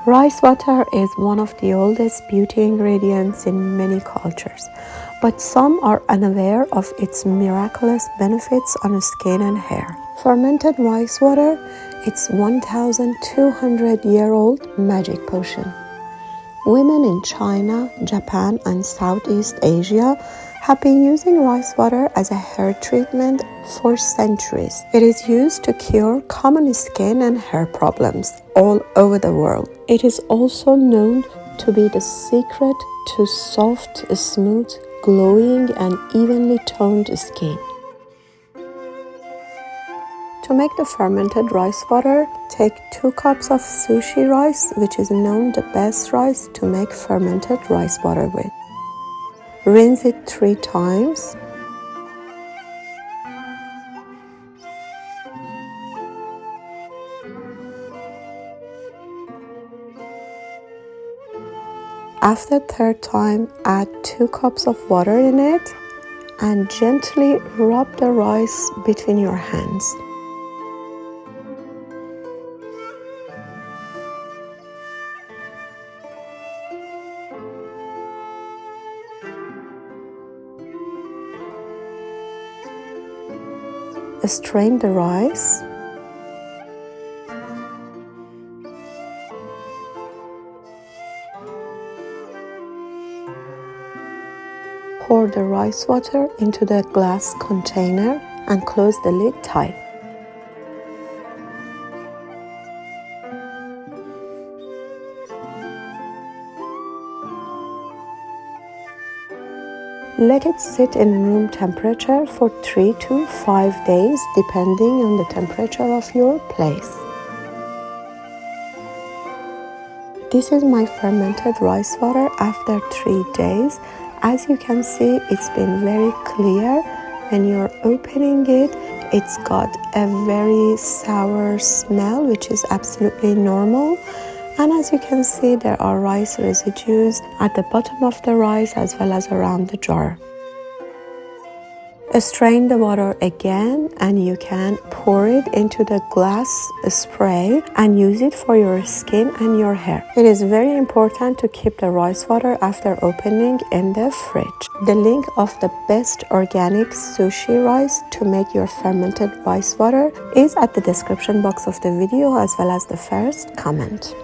Rice water is one of the oldest beauty ingredients in many cultures, but some are unaware of its miraculous benefits on skin and hair. Fermented rice water, it's 1,200-year-old magic potion. Women in China, Japan, and Southeast Asia have been using rice water as a hair treatment for centuries. It is used to cure common skin and hair problems all over the world. It is also known to be the secret to soft, smooth, glowing, and evenly toned skin. To make the fermented rice water, take 2 cups of sushi rice, which is known the best rice to make fermented rice water with. Rinse it 3 times. After 3rd time, add 2 cups of water in it and gently rub the rice between your hands. Strain the rice. Pour the rice water into the glass container and close the lid tight. Let it sit in room temperature for 3 to 5 days depending on the temperature of your place. This is my fermented rice water after 3 days. As you can see, it's been very clear. When you're opening it, it's got a very sour smell, which is absolutely normal. And as you can see, there are rice residues at the bottom of the rice as well as around the jar. Strain the water again and you can pour it into the glass spray and use it for your skin and your hair. It is very important to keep the rice water after opening in the fridge. The link of the best organic sushi rice to make your fermented rice water is at the description box of the video as well as the first comment.